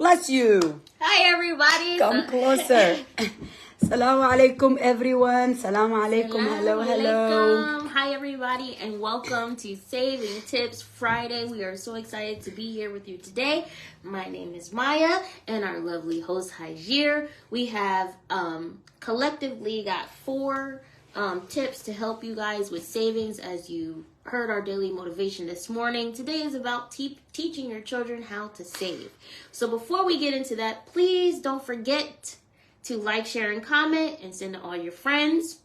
Bless you. Hi, everybody. Come closer. Assalamu alaikum, everyone. Assalamu alaikum. Hello. Hi, everybody, and welcome to Saving Tips Friday. We are so excited to be here with you today. My name is Maya, and our lovely host, Hajir. We have collectively got 4 tips to help you guys with savings. As you heard our daily motivation this morning, today is about teaching your children how to save. So before we get into that, please don't forget to like, share, and comment, and send to all your friends.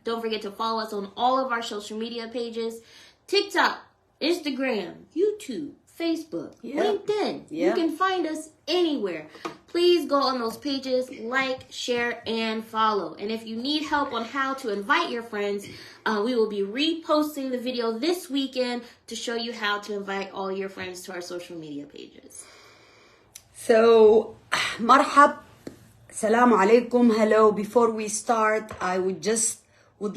Don't forget to follow us on all of our social media pages: TikTok, Instagram, YouTube, Facebook, LinkedIn. You can find us anywhere. Please go on those pages, like, share, and follow. And if you need help on how to invite your friends, we will be reposting the video this weekend to show you how to invite all your friends to our social media pages. So, marhab, salamu alaikum, hello. Before we start, I would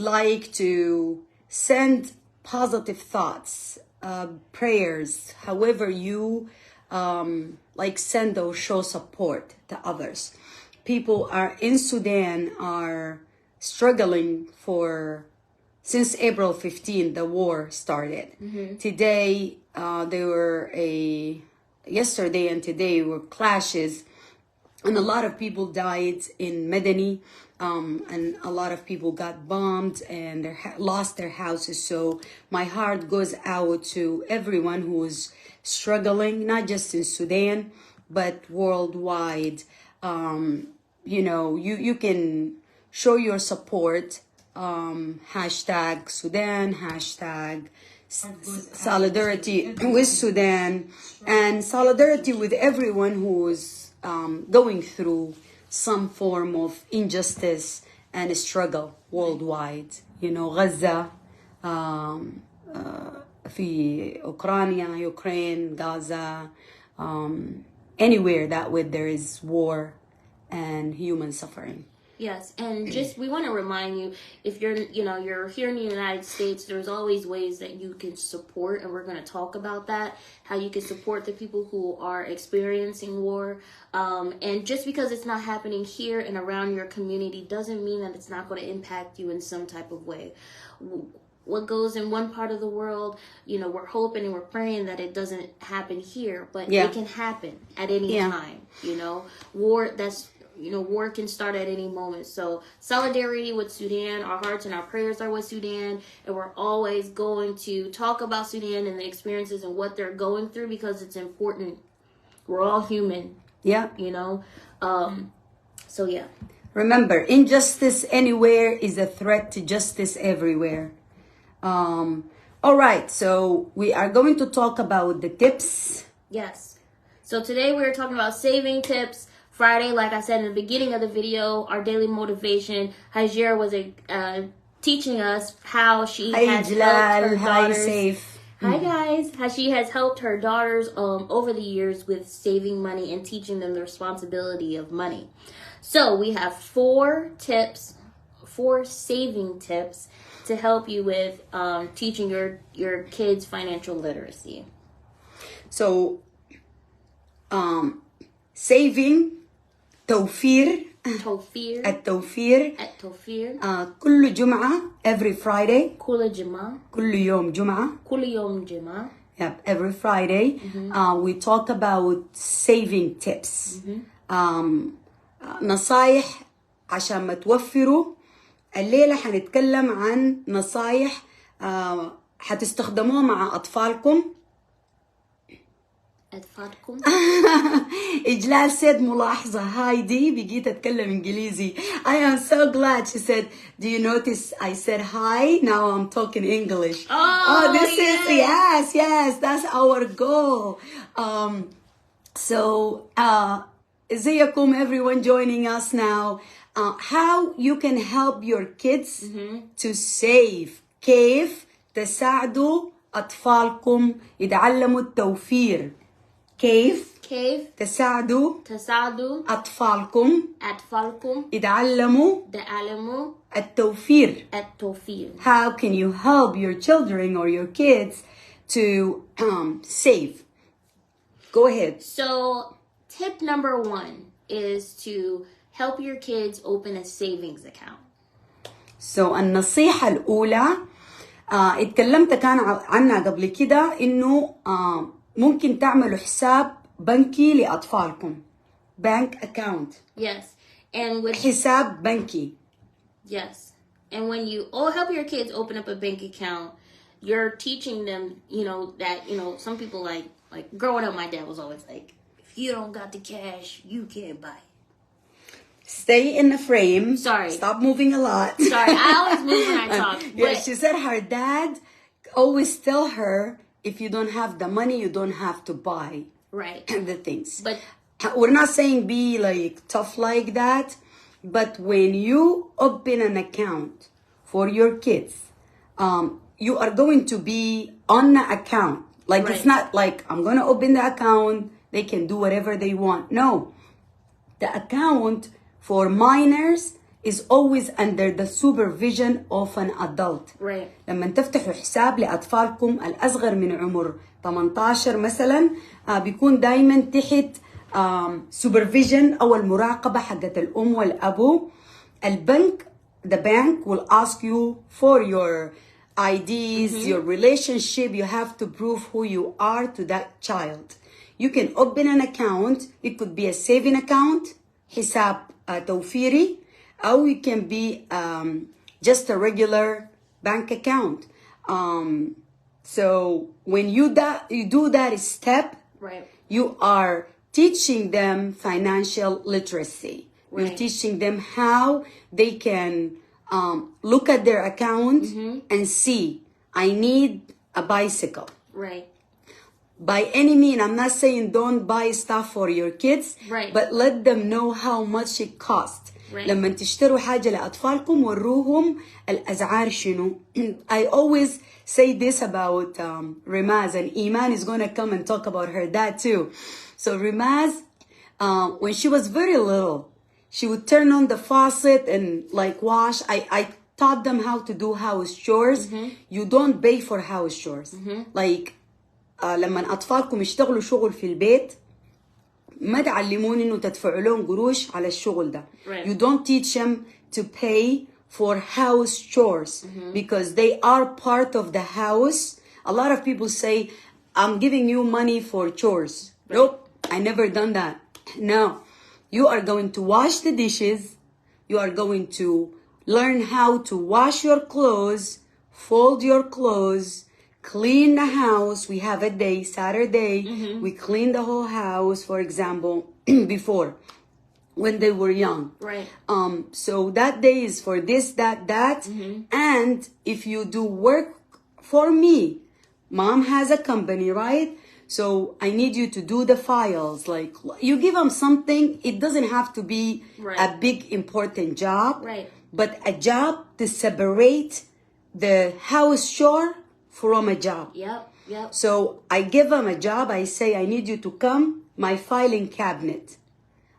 like to send positive thoughts, prayers, however you send or show support to others. People in Sudan are struggling since April 15, the war started. Today, yesterday and today were clashes, and a lot of people died in Medani, and a lot of people got bombed and lost their houses. So my heart goes out to everyone who is struggling, not just in Sudan, but worldwide. You can show your support, hashtag Sudan, hashtag solidarity with Sudan, and solidarity with everyone who is going through some form of injustice and struggle worldwide. Gaza, في أوكرانيا, Ukraine, Gaza, anywhere where there is war and human suffering. Yes, and we want to remind you, if you're here in the United States, there's always ways that you can support, and we're going to talk about that, how you can support the people who are experiencing war. And just because it's not happening here and around your community doesn't mean that it's not going to impact you in some type of way. What goes in one part of the world, we're hoping and we're praying that it doesn't happen here, but it can happen at any time. War can start at any moment. So solidarity with Sudan. Our hearts and our prayers are with Sudan, and we're always going to talk about Sudan and the experiences and what they're going through, because it's important. We're all human. So yeah. Remember, injustice anywhere is a threat to justice everywhere. All right, so we are going to talk about the tips. Yes. So today we're talking about saving tips. Friday, like I said in the beginning of the video, our daily motivation, Hajir was teaching us how she has helped her daughters. Hi guys. How she has helped her daughters over the years with saving money and teaching them the responsibility of money. So we have 4 saving tips to help you with teaching your kids financial literacy. So, saving, توفير التوفير كل جمعة, every Friday, كل جمعة, كل يوم جمعة. Yep, every Friday, we talk about saving tips. نصايح عشان ما توفروا. الليلة حنتكلم عن نصايح حتستخدموها مع أطفالكم. إجلال said ملاحظة هايدي بقيت أتكلم إنجليزي. I am so glad. She said, do you notice I said hi? Now I'm talking English. Yes, that's our goal. So ازيكم everyone joining us now. How you can help your kids to save. كيف تساعدوا أطفالكم يتعلموا التوفير. كيف تساعدوا أطفالكم يتعلموا التوفير. How can you help your children or your kids to save? Go ahead. So tip number 1 is to help your kids open a savings account. So النصيحة الأولى اتكلمت كان عنها قبل كده إنه ممكن تعملوا حساب بنكي لأطفالكم. Bank account. Yes. And with حساب بنكي. Yes. And when you help your kids open up a bank account, you're teaching them, that, some people like growing up, my dad was always like, if you don't got the cash, you can't buy it. Stay in the frame. Sorry. Stop moving a lot. Sorry, I always move when I talk. Yeah, she said her dad always tell her, if you don't have the money, you don't have to buy right the things. But we're not saying be like tough like that, but when you open an account for your kids, you are going to be on the account. Like It's not like I'm going to open the account, they can do whatever they want. No, the account for minors is always under the supervision of an adult. Right. لما تفتحوا حساب لأطفالكم الأصغر من عمر 18 مثلا بيكون دايما تحت supervision أو المراقبة حقت الأم والأبو. البنك, the bank will ask you for your IDs, your relationship. You have to prove who you are to that child. You can open an account. It could be a saving account, حساب توفيري, or it can be just a regular bank account. So when you do that step, right, you are teaching them financial literacy. Right. You're teaching them how they can look at their account and see, I need a bicycle. Right. By any means, I'm not saying don't buy stuff for your kids, right, but let them know how much it costs. Right. لما تشتروا حاجة لأطفالكم وروهم الأسعار شنو. I always say this about Rimaz, and Iman is going to come and talk about her dad too. So Rimaz, when she was very little, she would turn on the faucet and like wash. I taught them how to do house chores. You don't pay for house chores. Like لما أطفالكم يشتغلوا شغل في البيت ما تعلمون إنه تدفعوا لهم قروش على الشغل ده. Right. You don't teach them to pay for house chores because they are part of the house. A lot of people say, I'm giving you money for chores. Right. Nope, I never done that. No, you are going to wash the dishes. You are going to learn how to wash your clothes, fold your clothes, clean the house. We have a day, Saturday, we clean the whole house, for example, before, when they were young. Right. So that day is for this, that. And if you do work for me, mom has a company, right? So I need you to do the files. Like you give them something, it doesn't have to be a big important job, right, but a job to separate the house chore from a job. Yep. So I give them a job. I say, I need you to come my filing cabinet.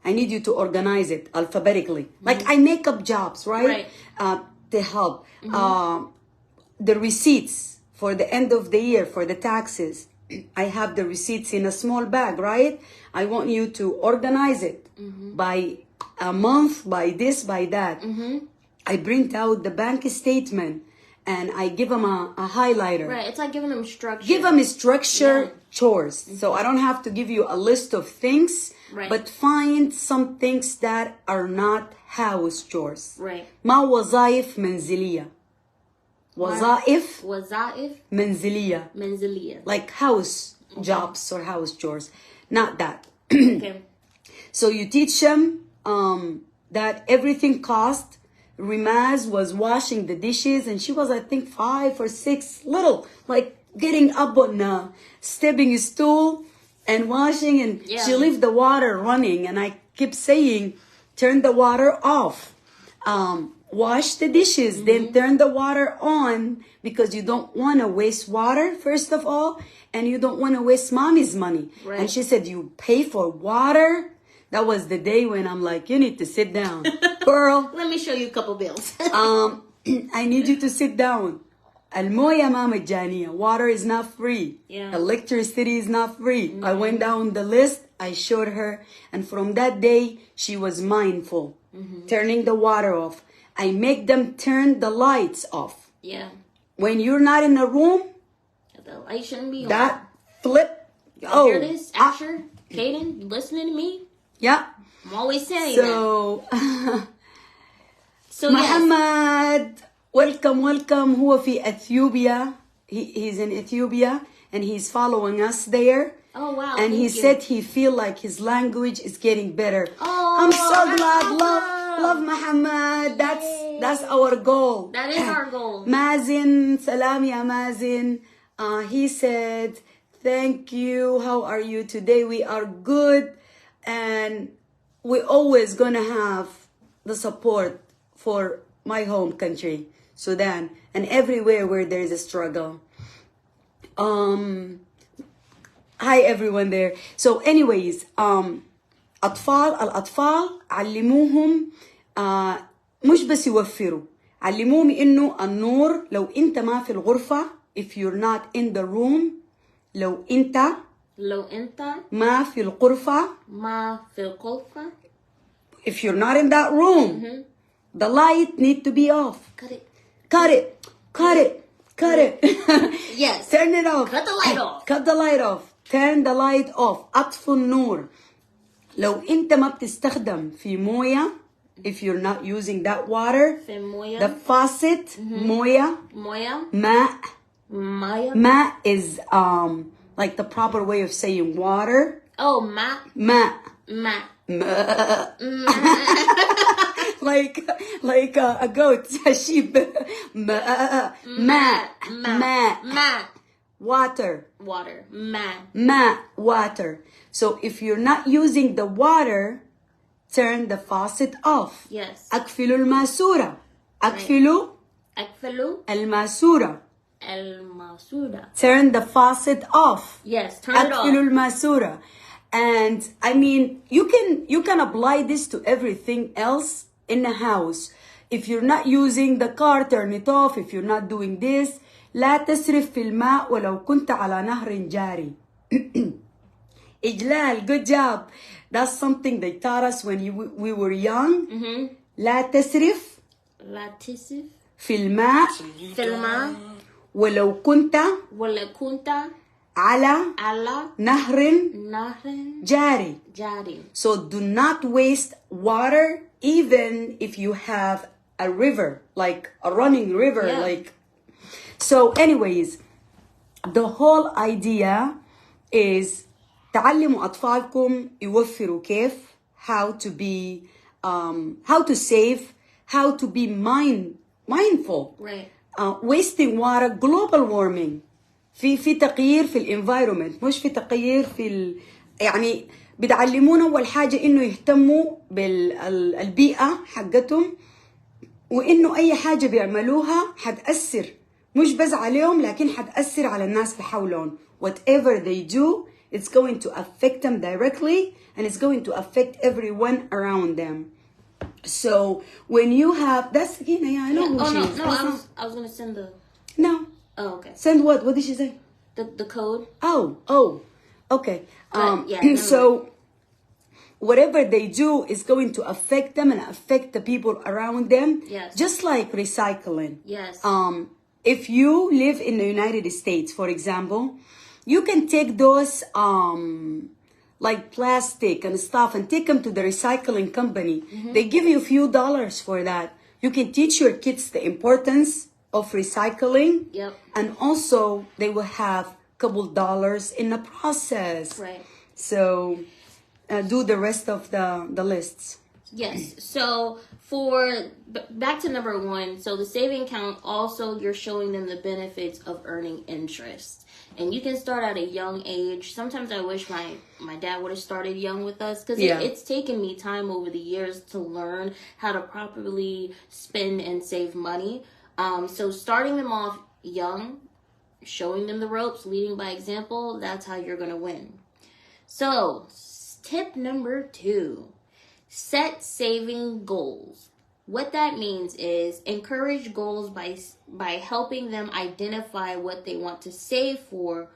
I need you to organize it alphabetically. Like I make up jobs, right? To help. The receipts for the end of the year for the taxes. I have the receipts in a small bag, right? I want you to organize it by a month, by this, by that. I print out the bank statement. And I give them a highlighter. Right, it's like giving them structure. Give them structure chores. So I don't have to give you a list of things, but find some things that are not house chores. Right. ما وظائف منزلية. وظائف منزلية. Like house jobs or house chores. Not that. Okay. So you teach them that everything costs. Rimaz was washing the dishes and she was, I think, 5 or 6, little, like getting up on stepping a stool and washing, and she left the water running. And I kept saying, turn the water off, wash the dishes, then turn the water on, because you don't want to waste water, first of all, and you don't want to waste mommy's money. Right. And she said, you pay for water? That was the day when I'm like, you need to sit down. Girl. Let me show you a couple bills. I need you to sit down. الموية ما مجانية. Water is not free. Yeah. Electricity is not free. I went down the list. I showed her. And from that day, she was mindful, turning the water off. I make them turn the lights off. Yeah. When you're not in a room, The light shouldn't be on. that flip. Oh, hear this, Asher, Kaden, you listening to me? Yeah. I'm always saying that. So Muhammad, welcome. هو في Ethiopia. He's in Ethiopia and he's following us there. Oh wow! And he said he feel like his language is getting better. Oh, I'm so glad. Love Muhammad. That's our goal. That is our goal. Mazin, salam ya Mazin. He said, thank you. How are you today? We are good. And we're always gonna have the support for my home country, Sudan, and everywhere where there is a struggle. Hi everyone there. So anyways, الأطفال علموهم مش بس يوفروا، علموهم إنه النور لو أنت ما في الغرفة، if you're not in the room، لو أنت ما في الغرفة، if you're not in that room, the light need to be off. Cut it. Yes. Turn it off. Cut the light off. Cut the light off. Turn the light off. أطفوا النور. لو أنت ما بتستخدم في موية, if you're not using that water, the faucet, موية, ماء is like the proper way of saying water. Oh, ماء. like a goat, a sheep. ماء. Water. Water. So if you're not using the water, turn the faucet off. Yes. أقفلوا الماسورة. أقفلوا الماسورة. Turn the faucet off. Yes, turn it off. أقفلوا الماسورة. And I mean, you can apply this to everything else in the house. If you're not using the car, turn it off. If you're not doing this, لا تسرف في الماء ولو كنت على نهر جاري. إجلال, good job. That's something they taught us when we were young. لا تسرف في الماء ولو كنت على نهر جاري. So do not waste water even if you have a river, like a running river. Yeah. So anyways, the whole idea is تعلموا أطفالكم يوفروا كيف, how to save, how to be mindful. Right. Wasting water, global warming. في تغيير في الانفايرومنت, مش في تغيير في يعني بتعلمونا أول حاجة إنه يهتموا بالبيئة حقتهم, وإنه أي حاجة بيعملوها حتأثر مش بس عليهم لكن حتأثر على الناس اللي حولهم. Whatever they do, it's going to affect them directly and it's going to affect everyone around them. So when you have, that's Sakina, yeah, I know who she is. I was going to send the... No. Oh, okay. Send what? What did she say? The code. Oh, okay. Yeah, so whatever they do is going to affect them and affect the people around them. Yes. Just like recycling. Yes. If you live in the United States, for example, you can take those like plastic and stuff and take them to the recycling company. They give you a few dollars for that. You can teach your kids the importance of recycling. Yep. And also they will have a couple dollars in the process. Right. So do the rest of the lists. Yes. So back to number 1. So the saving account, also you're showing them the benefits of earning interest. And you can start at a young age. Sometimes I wish my dad would have started young with us, because it's taken me time over the years to learn how to properly spend and save money. So starting them off young, showing them the ropes, leading by example, that's how you're going to win. So tip number 2, set saving goals. What that means is encourage goals by helping them identify what they want to save for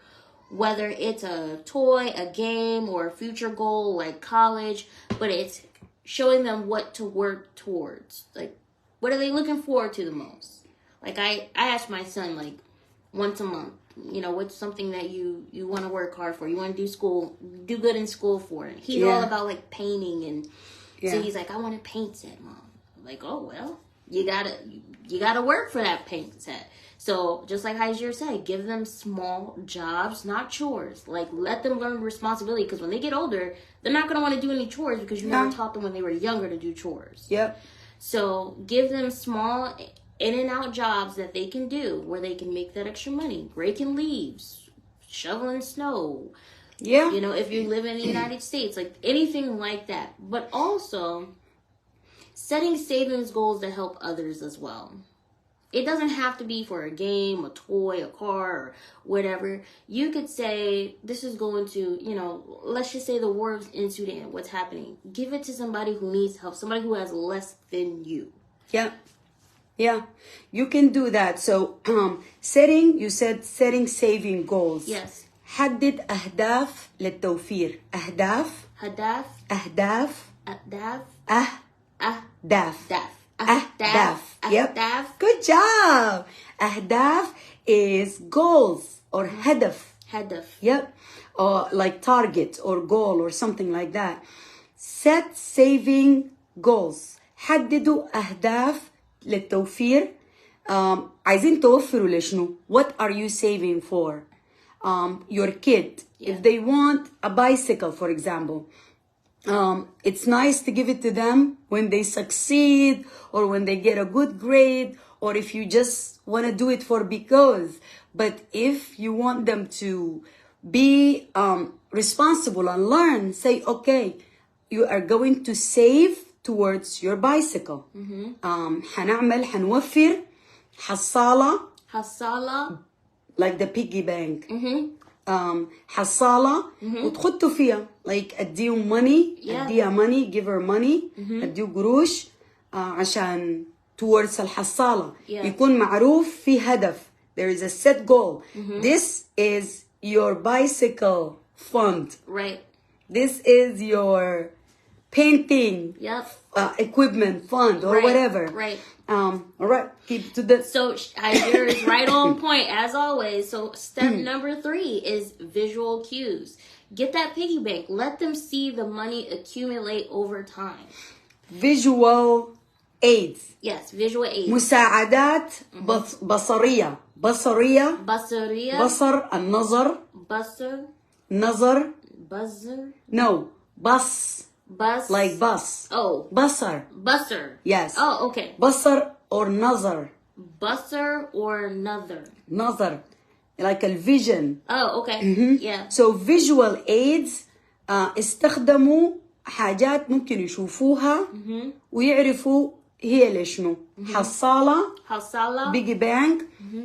whether it's a toy, a game, or a future goal like college, but it's showing them what to work towards. Like, what are they looking forward to the most? Like, I ask my son, like, once a month, what's something that you want to work hard for? You want to do good in school for it. He's all about, like, painting, and so he's like, I want a paint set, Mom. I'm like, oh, well, you gotta work for that paint set. So, just like Hajir said, give them small jobs, not chores. Like, let them learn responsibility, because when they get older, they're not going to want to do any chores because you never taught them when they were younger to do chores. Yep. So, give them small in and out jobs that they can do where they can make that extra money. Raking leaves, shoveling snow. Yeah. If you live in the United States, like anything like that. But also, setting savings goals to help others as well. It doesn't have to be for a game, a toy, a car, or whatever. You could say, this is going to, let's just say the war in Sudan, what's happening. Give it to somebody who needs help, somebody who has less than you. Yeah. Yeah. You can do that. So, you said setting saving goals. Yes. حدد أهداف للتوفير. أهداف. أهداف. أهداف. أهداف. أهداف. Yep. أهداف. Good job. أهداف is goals or هدف. Yep. Or like target or goal or something like that. Set saving goals. حددوا أهداف للتوفير. عايزين توفروا لشنو? What are you saving for? Your kid. If they want a bicycle, for example, it's nice to give it to them when they succeed or when they get a good grade, or if you just want to do it for because. But if you want them to be responsible and learn, say, okay, you are going to save towards your bicycle. حنوفر حصالة like the piggy bank. حصالة وتحطوا فيها like اديهم money, اديها money, give her money, اديه قروش عشان towards الحصالة. يكون معروف في هدف. There is a set goal. This is your bicycle fund. Right. This is your painting equipment fund or whatever. Right. All right. Keep to the. So Hajir is right on point as always. So step number 3 is visual cues. Get that piggy bank. Let them see the money accumulate over time. Visual aids. Yes, visual aids. مساعدات بصرية. بصرية. بصر النظر. نظر. No. Bus. Like bus. Oh. Basar. Yes. Oh, okay. Basar or nazar. Basar or nazar. Nazar. Like a vision. Oh, okay. Yeah. So visual aids استخدموا حاجات ممكن يشوفوها ويعرفوا هي لشنو. حصالة. Piggy bank.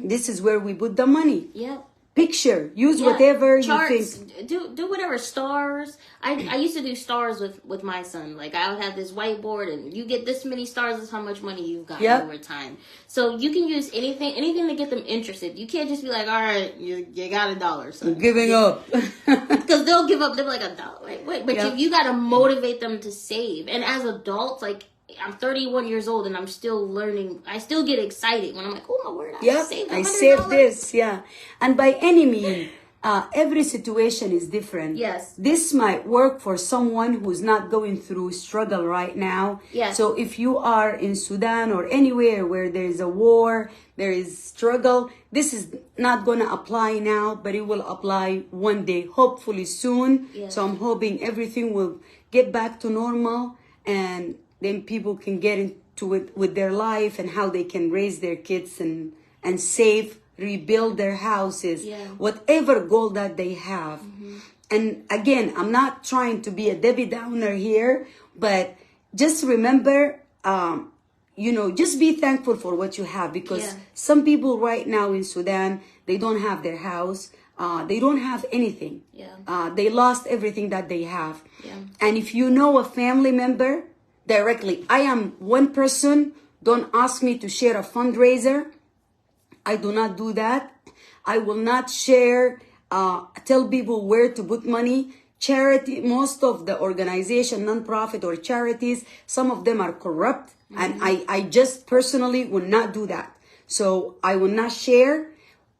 This is where we put the money. Yeah. Picture. Use whatever charts, you think. Do whatever. Stars. I used to do stars with my son. Like I would have this whiteboard, and you get this many stars is how much money you've gotten over time. So you can use anything to get them interested. You can't just be like, all right, you got $1. So giving up. Because they'll give up. They'll be like $1. Like, wait, but you got to motivate them to save. And as adults, like. I'm 31 years old and I'm still learning. I still get excited when I'm like, oh my word, I saved this. Yeah. And by any means, every situation is different. Yes. This might work for someone who's not going through struggle right now. Yes. So if you are in Sudan or anywhere where there is a war, there is struggle, this is not going to apply now, but it will apply one day, hopefully soon. Yes. So I'm hoping everything will get back to normal and then people can get into it with their life and how they can raise their kids and save, rebuild their houses, whatever goal that they have. And again, I'm not trying to be a Debbie Downer here, but just remember, just be thankful for what you have, because some people right now in Sudan, they don't have their house. They don't have anything. They lost everything that they have. And if you know a family member, directly, I am one person. Don't ask me to share a fundraiser. I do not do that. I will not share tell people where to put money. Charity, most of the organization, non-profit or charities, some of them are corrupt. And I just personally will not do that. So I will not share,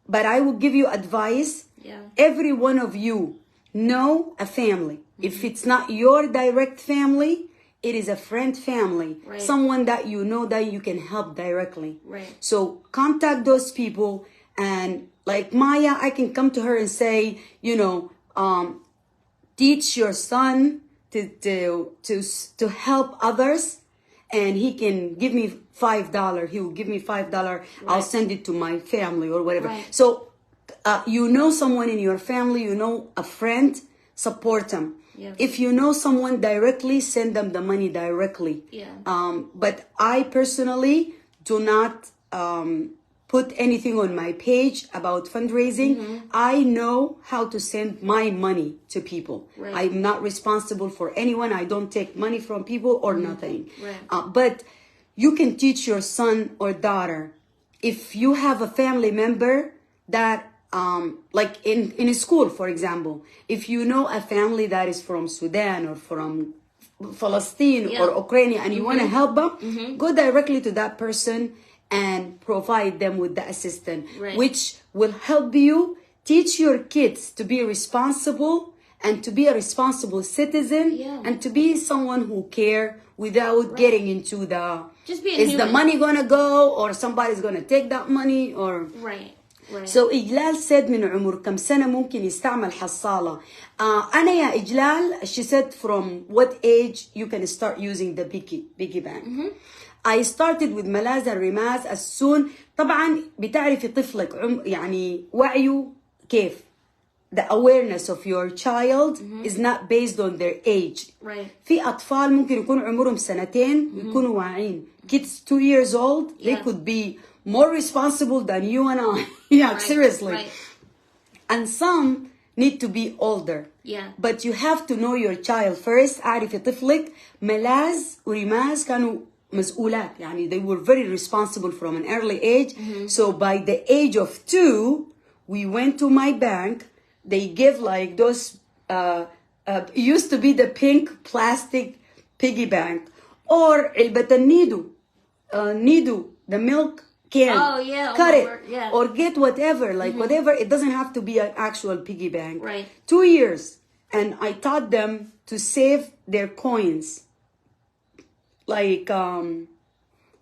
but I will give you advice. Yeah. Every one of you know a family. If it's not your direct family, it is a friend family, Right. someone that you know that you can help directly. Right. So contact those people, and like Maya, I can come to her and say, teach your son to help others, and he can give me $5. He will give me $5. I'll send it to my family or whatever. Right. So someone in your family, a friend, support them. Yeah. If you know someone directly, send them the money directly. Yeah. But I personally do not put anything on my page about fundraising. I know how to send my money to people. Right. I'm not responsible for anyone. I don't take money from people or nothing. Right. But you can teach your son or daughter. If you have a family member that like in a school, for example, if you know a family that is from Sudan or from Palestine or Ukraine and you want to help them, go directly to that person and provide them with the assistance, which will help you teach your kids to be responsible and to be a responsible citizen and to be someone who care without getting into the, just being is human. the money gonna go or somebody's gonna take that money or... Right. Right. So إجلال said من عمر كم سنة ممكن يستعمل حصالة. أنا يا إجلال, she said from what age you can start using the piggy bank. I started with ملاذ الرماز as soon. طبعا بتعرفي طفلك يعني وعيه كيف. The awareness of your child is not based on their age. Right. في أطفال ممكن يكون عمرهم سنتين يكونوا واعين. Kids 2 years old, they could be more responsible than you and I. Yeah, seriously. Right. And some need to be older. Yeah. But you have to know your child first. أعرفي طفلك. ملاذ ورماز كانوا مسؤولات. يعني they were very responsible from an early age. So by the age of 2, we went to my bank. They give like those, it used to be the pink plastic piggy bank. Or علبة النيدو. Nido, the milk can. Oh, yeah. Cut it. Yeah. Or get whatever, like whatever. It doesn't have to be an actual piggy bank. Right. 2 years. And I taught them to save their coins. Like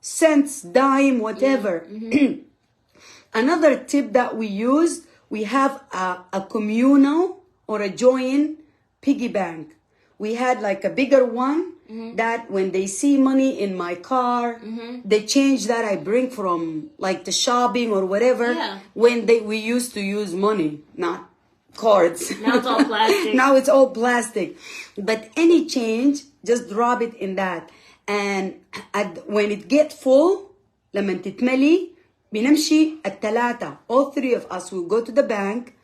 cents, dime, whatever. Another tip that we used, we have a communal or a joint piggy bank. We had like a bigger one that when they see money in my car, they change that I bring from like the shopping or whatever. Yeah. When we used to use money, not cards. Now it's all plastic. Now it's all plastic. But any change, just drop it in that. And when it get full, لما تتملي بنمشي الثلاثة. All 3 of us will go to the bank.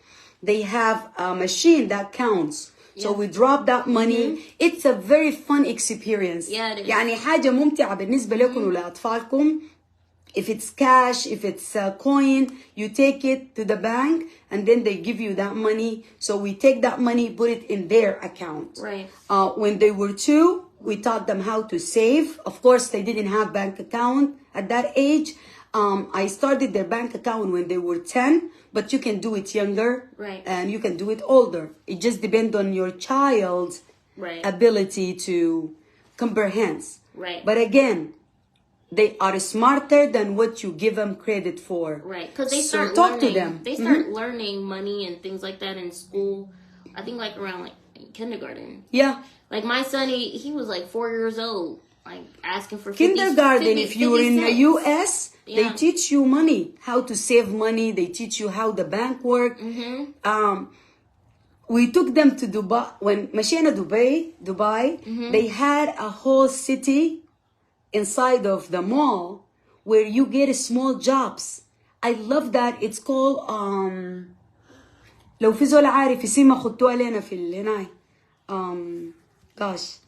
They have a machine that counts. So we drop that money. It's a very fun experience. Yeah, it is. يعني حاجة ممتعة بالنسبة لكم ولأطفالكم. If it's cash, if it's a coin, you take it to the bank and then they give you that money. So we take that money, put it in their account. Right. When they were 2, we taught them how to save. Of course, they didn't have bank account at that age. I started their bank account when they were 10, but you can do it younger. Right. And you can do it older. It just depends on your child's ability to comprehend. Right. But again, they are smarter than what you give them credit for. Right. Because they So start talk learning, to them. They start learning money and things like that in school. I think like around like kindergarten. Yeah. Like my son, he was like 4 years old, like asking for 50, Kindergarten, 50 if you're in the 50 US, they Yeah. teach you money, how to save money. They teach you how the bank work. We took them to Dubai. When مشينا Dubai, they had a whole city inside of the mall where you get small jobs. I love that. It's called لو في زول عارف اسمها خدتوها لنا في هناي. Gosh,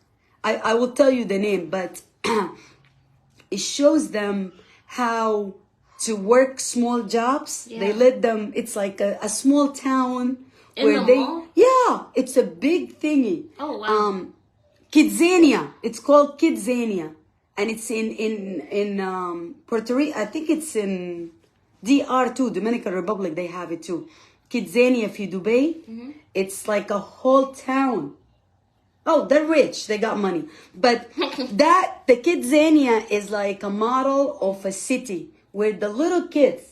I will tell you the name, but it shows them how to work small jobs. Yeah. They let them, it's like a small town In the mall? Yeah, it's a big thingy. Oh, wow. Kidzania. It's called Kidzania, and it's in Puerto Rico. I think it's in DR too, Dominican Republic. They have it too. Kidzania fi Dubai. It's like a whole town. Oh, they're rich. They got money. But the Kidzania is like a model of a city where the little kids,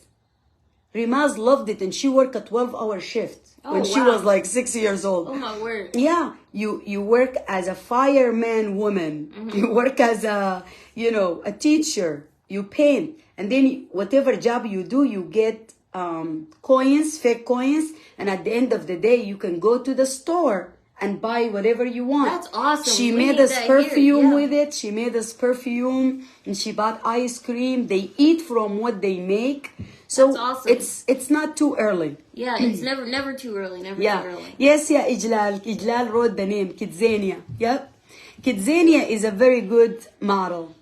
Rimaz loved it, and she worked a 12-hour shift when she was like 6 years old. Oh, my word. Yeah, you work as a fireman woman. You work as a teacher. You paint, and then whatever job you do, you get coins, fake coins, and at the end of the day, you can go to the store and buy whatever you want. That's awesome. She We made need us that perfume here. with it. She made us perfume, and she bought ice cream. They eat from what they make. So That's awesome. it's not too early. Yeah, it's never too early. Never too early. Yes, yeah, Ijlal. Ijlal wrote the name, Kidzania. Yep. Kidzania is a very good model.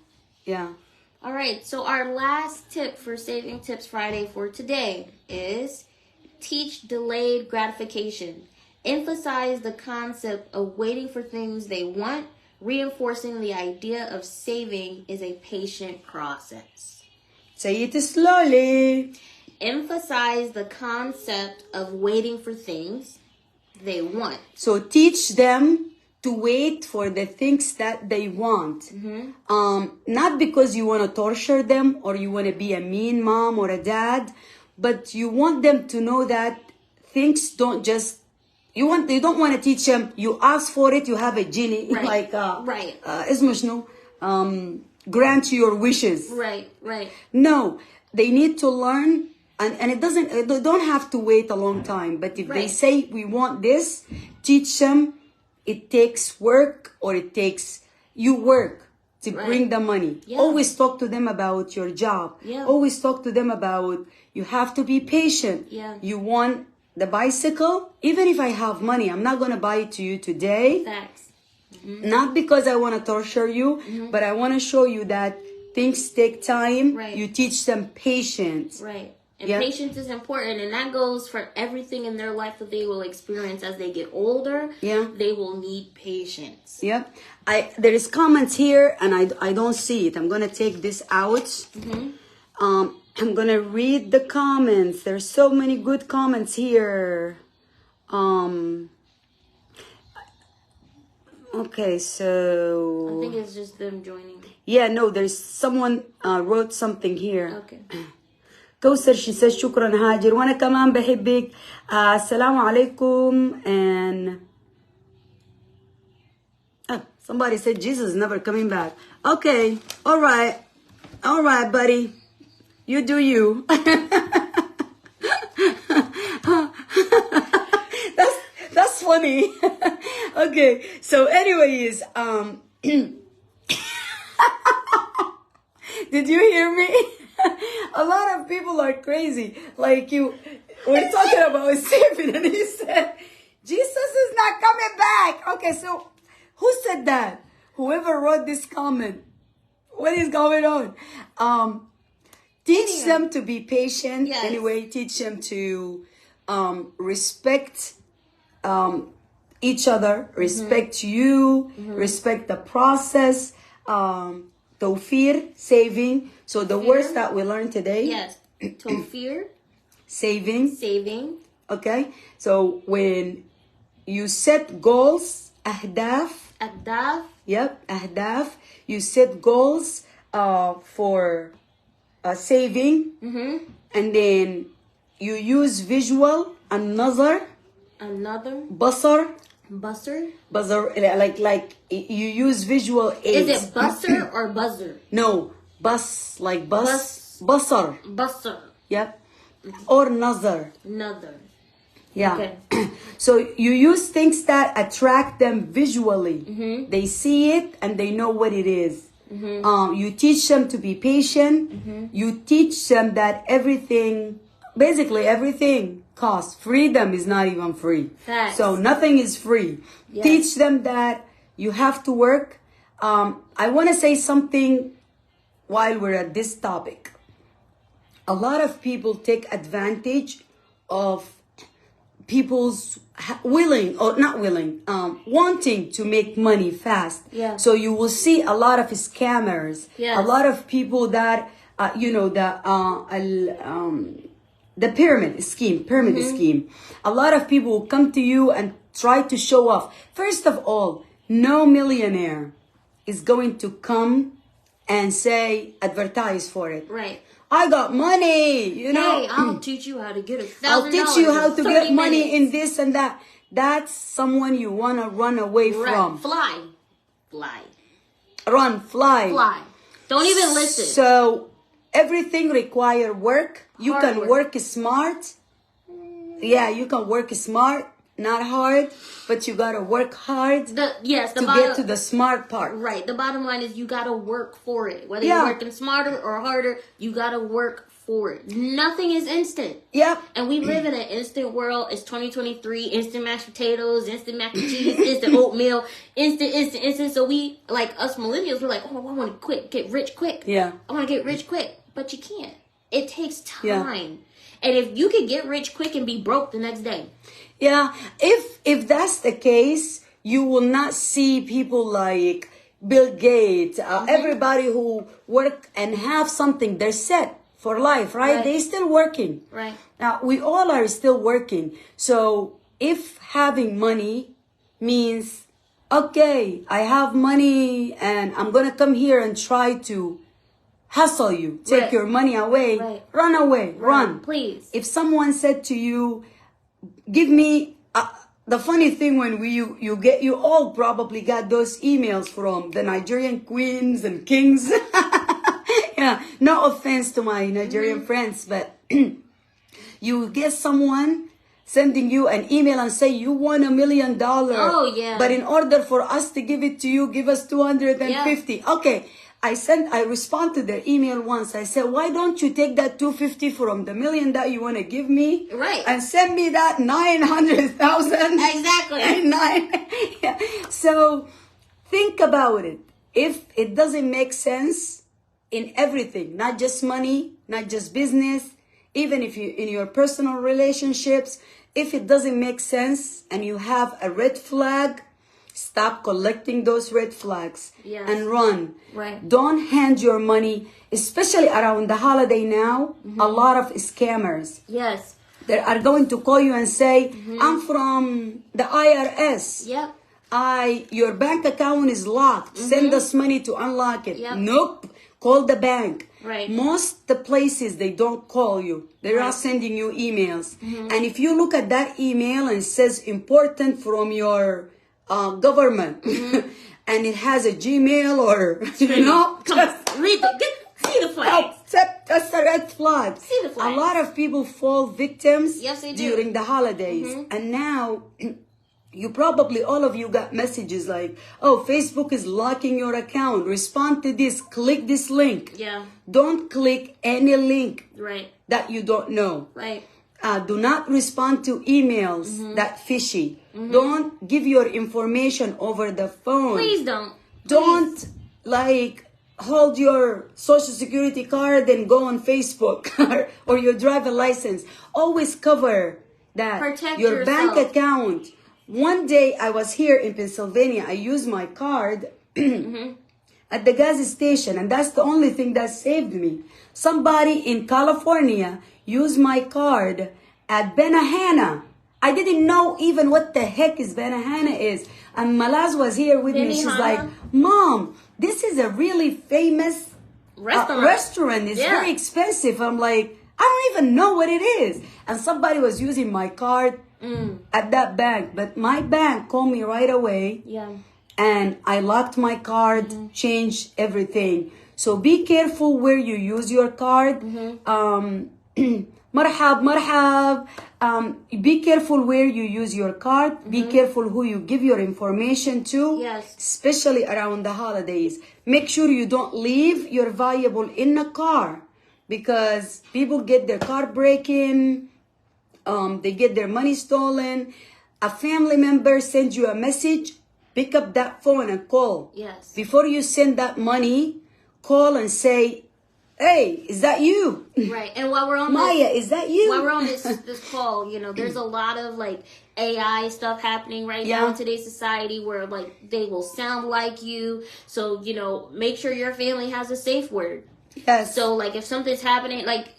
Yeah. All right, so our last tip for Saving Tips Friday for today is teach delayed gratification. Emphasize the concept of waiting for things they want, reinforcing the idea of saving is a patient process. Say it slowly. Emphasize the concept of waiting for things they want. So teach them to wait for the things that they want. Not because you want to torture them or you want to be a mean mom or a dad, but you want them to know that things don't just you don't want to teach them you ask for it, you have a genie, Right. like Right. اسمه شنو grant your wishes. Right. No, they need to learn, and they don't have to wait a long time. But if they Right. say we want this, teach them it takes work, or it takes you work to bring the money. Yeah. Always talk to them about your job. Yeah. Always talk to them about you have to be patient. Yeah. You want the bicycle? Even if I have money, I'm not going to buy it to you today. Facts. Not because I want to torture you, but I want to show you that things take time. Right. You teach them patience. Right. And Yeah. patience is important, and that goes for everything in their life that they will experience as they get older. Yeah. They will need patience. Yep. There is comments here, and I don't see it. I'm gonna take this out. I'm gonna read the comments. There's so many good comments here. Okay, I so think it's just them joining. yeah, no, there's someone wrote something here. Okay. كوثر, she says شكرا هاجر, وانا كمان بحبك. السلام عليكم. And somebody said Jesus is never coming back. Okay, all right, buddy, you do you. That's funny. Okay, so anyways, did you hear me? A lot of people are crazy. Like we're talking about saving, and he said, Jesus is not coming back. Okay, so who said that? Whoever wrote this comment. What is going on? Teach them to be patient. Yes. Anyway, teach them to respect each other, respect you, respect the process. Tawfir, saving. So the words that we learned today. Yes. Tawfir, Saving. saving. Okay. So when you set goals, أهداف. Ahdaf, Yep, أهداف. You set goals for saving. And then you use visual, النظر, another. بصر. Buster. Buzzer, like you use visual aids. Is it buster or buzzer? No, bus, like bus. Basar. Buster. Yep. Or nazar. Another. Yeah. Okay. So you use things that attract them visually. They see it and they know what it is. You teach them to be patient. You teach them that basically everything costs. Freedom is not even free. Facts. So nothing is free. Yes. Teach them that you have to work. I want to say something while we're at this topic. A lot of people take advantage of people's willing or not willing, wanting to make money fast. Yeah. So you will see a lot of scammers, Yes. a lot of people that, the pyramid scheme. A lot of people will come to you and try to show off. First of all, no millionaire is going to come and say, advertise for it. Right. I got money, Hey, I'll teach you how to get $1,000. I'll teach you how to get 30 money minutes. in this and that. That's someone you want to run away Right. from. Fly. Run, fly. Don't even listen. So everything require work. You Hard can work. work smart. Yeah, you can work smart, not hard, but you gotta work hard The to bottom, get to the smart part. right. The bottom line is you gotta work for it. Whether Yeah. you're working smarter or harder, you gotta work for it. Nothing is instant. Yep. And we live in an instant world. It's 2023. Instant mashed potatoes, instant mac and cheese, instant oatmeal, instant. So we, like us millennials, we're like, oh, I want to get rich quick. Yeah. I want to get rich quick. But you can't. It takes time. Yeah. And if you could get rich quick and be broke the next day. Yeah, if that's the case, you will not see people like Bill Gates, everybody who work and have something, they're set for life, right? Right. They're still working. Right. Now, we all are still working. So if having money means, okay, I have money and I'm going to come here and try to hustle you, take Right. your money away, Right. run away, run. Please. If someone said to you, give me the funny thing when you all probably got those emails from the Nigerian queens and kings. Yeah, no offense to my Nigerian friends, but you get someone sending you an email and say you won $1 million. Oh, yeah. But in order for us to give it to you, give us 250. Okay. I respond to their email once. I said, why don't you take that 250 from the $1 million that you want to give me? Right. And send me that 900,000. Exactly. And yeah. So think about it. If it doesn't make sense in everything, not just money, not just business, even if you in your personal relationships, if it doesn't make sense and you have a red flag, stop collecting those red flags. Yes. And run. Right. Don't hand your money, especially around the holiday now, a lot of scammers. Yes. They are going to call you and say, I'm from the IRS. Yep. Your bank account is locked. Send us money to unlock it. Yep. Nope. Call the bank. Right. Most the places, they don't call you. They're Right. not sending you emails. And if you look at that email and it says important from your government and it has a Gmail or, Come on. See the flags. that's a red flag. See the flags. A lot of people fall victims Yes, they do. during the holidays. And now, you probably, all of you got messages like, oh, Facebook is locking your account. Respond to this. Click this link. Yeah. Don't click any link Right. that you don't know. Right. Do not respond to emails that fishy. Don't give your information over the phone. Please don't. Don't like hold your social security card and go on Facebook or your driver license. Always cover that. Protect your yourself. bank account. One day I was here in Pennsylvania. I used my card at the gas station, and that's the only thing that saved me. Somebody in California used my card at Benahana. I didn't know even what the heck is Benahana is. And Malaz was here with me. She's Benihana? like, Mom, this is a really famous restaurant. It's Yeah. very expensive. I'm like, I don't even know what it is. And somebody was using my card at that bank. But my bank called me right away. Yeah. And I locked my card, changed everything. So be careful where you use your card. Marhab. Be careful where you use your card. Be careful who you give your information to. Yes. Especially around the holidays. Make sure you don't leave your valuable in a car, because people get their car breaking. They get their money stolen. A family member sends you a message. Pick up that phone and call. Yes. Before you send that money, call and say, Hey, is that you? Right. And while we're on Maya, is that you? while we're on this call, you know, there's a lot of like AI stuff happening right now in today's society where like they will sound like you. So, you know, make sure your family has a safe word. Yes. So like if something's happening, like,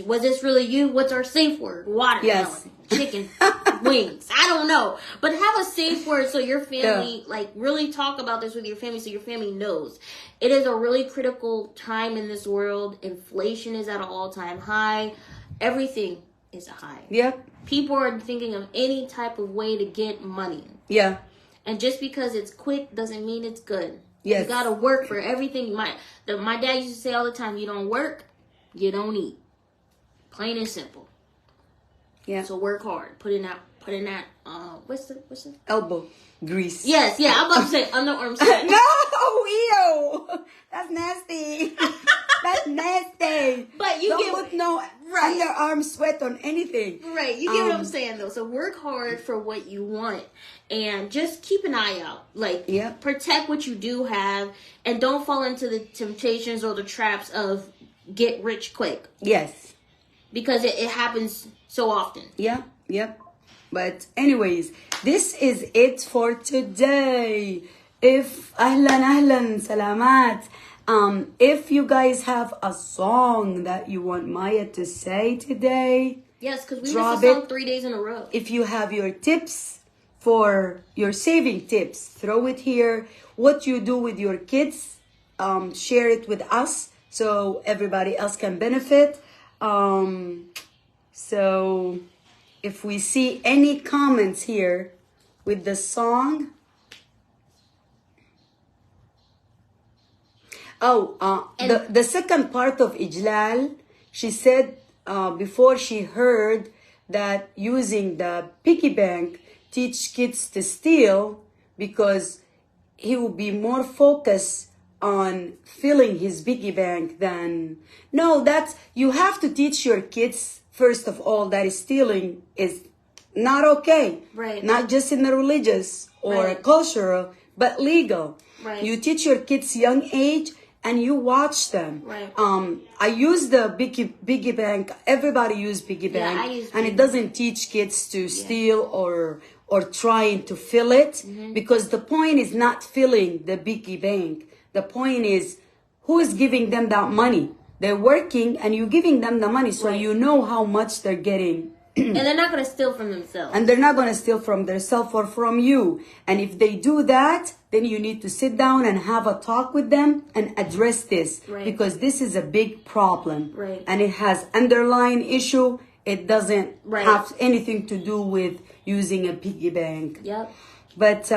was this really you? What's our safe word? Watermelon, Yes. chicken wings. I don't know. But have a safe word so your family, like, really talk about this with your family so your family knows. It is a really critical time in this world. Inflation is at an all-time high. Everything is a high. Yep. People are thinking of any type of way to get money. Yeah. And just because it's quick doesn't mean it's good. Yes. You gotta work for everything. My dad used to say all the time, you don't work, you don't eat. Plain and simple. Yeah. So work hard. Put in that what's the Elbow grease. Yes, yeah, I'm about to say underarm sweat. No, ew. That's nasty. That's nasty. But you don't put no underarm sweat on anything. Right, you get what I'm saying though. So work hard for what you want and just keep an eye out. Like protect what you do have and don't fall into the temptations or the traps of get rich quick. Yes. Because it happens so often. Yeah, yep. But anyways, this is it for today. If ahlan salamat. If you guys have a song that you want Maya to say today, yes, because we missed a song 3 days in a row. If you have your tips for your saving tips, throw it here. What you do with your kids, share it with us so everybody else can benefit. So if we see any comments here with the song. The second part of Ijlal, she said before she heard that using the piggy bank teach kids to steal because he will be more focused on filling his piggy bank than... No, that's... You have to teach your kids, first of all, that stealing is not okay. Right. Not just in the religious or cultural, but legal. Right. You teach your kids young age and you watch them. Right. I use the piggy bank. Everybody use piggy bank. I use and it doesn't teach kids to steal or trying to fill it because the point is not filling the piggy bank. The point is who is giving them that money. They're working and you're giving them the money so you know how much they're getting. And they're not going to steal from themselves. And they're not going to steal from themselves or from you. And if they do that, then you need to sit down and have a talk with them and address this. Right. Because this is a big problem. Right. And it has underlying issue. It doesn't have anything to do with using a piggy bank. Yep. But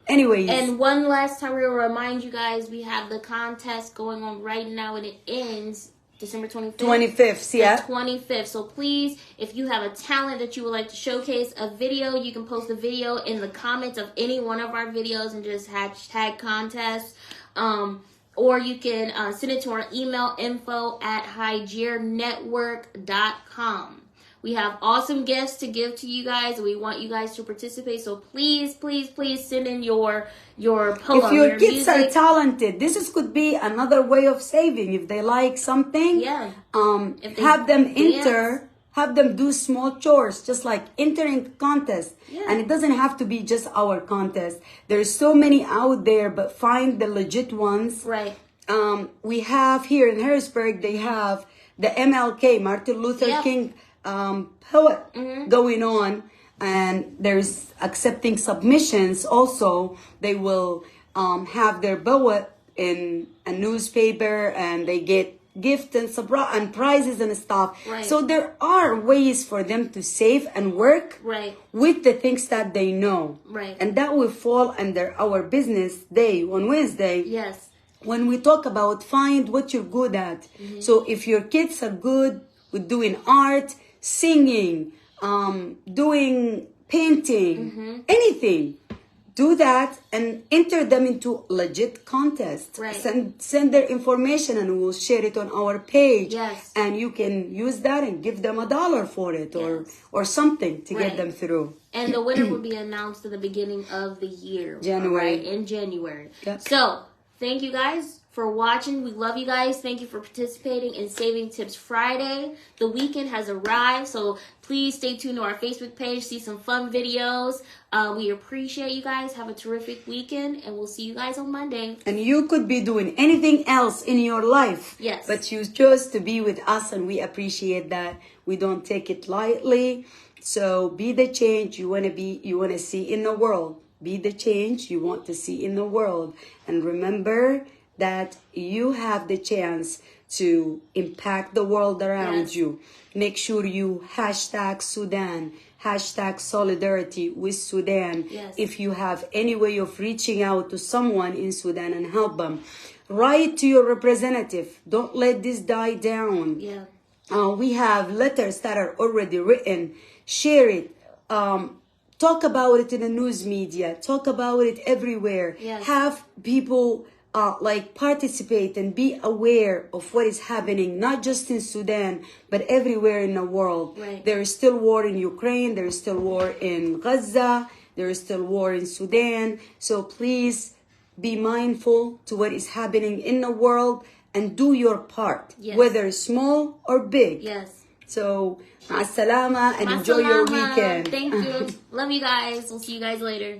anyways. And one last time, we'll remind you guys, we have the contest going on right now and it ends December 25th. 25th, yeah. The 25th. So please, if you have a talent that you would like to showcase a video, you can post a video in the comments of any one of our videos and just hashtag contest. Or you can send it to our email, info@hygearnetwork.com. We have awesome gifts to give to you guys, and we want you guys to participate. So please, please, please send in your poem. If your kids are talented, could be another way of saving. If they like something, have them enter, have them do small chores, just like entering contest. Yeah. And it doesn't have to be just our contest. There's so many out there, but find the legit ones. Right. We have here in Harrisburg, they have the MLK, Martin Luther King poet going on, and there's accepting submissions also. They will have their poet in a newspaper and they get gifts and prizes and stuff. Right. So there are ways for them to save and work with the things that they know. Right. And that will fall under our business day on Wednesday. Yes. When we talk about find what you're good at. So if your kids are good with doing art, singing, doing painting, anything, do that and enter them into legit contest. Right. Send their information and we'll share it on our page. Yes. And you can use that and give them $1 for it or something to get them through. And the winner will be announced at the beginning of the year. January. In January. Yep. So, thank you guys for watching. We love you guys. Thank you for participating in Saving Tips Friday. The weekend has arrived, so please stay tuned to our Facebook page. See some fun videos. We appreciate you guys. Have a terrific weekend, and we'll see you guys on Monday. And you could be doing anything else in your life. Yes. But you chose to be with us, and we appreciate that. We don't take it lightly. So be the change you want to see in the world. Be the change you want to see in the world. And remember that you have the chance to impact the world around you. Make sure you hashtag Sudan, hashtag solidarity with Sudan. If you have any way of reaching out to someone in Sudan and help them, write to your representative. Don't let this die down. We have letters that are already written. Share it. Talk about it in the news media. Talk about it everywhere. Have people participate and be aware of what is happening, not just in Sudan, but everywhere in the world. There is still war in Ukraine. There is still war in Gaza. There is still war in Sudan. So please be mindful to what is happening in the world and do your part, whether small or big. So, ma'as-salama and enjoy your weekend. Thank you. Love you guys. We'll see you guys later.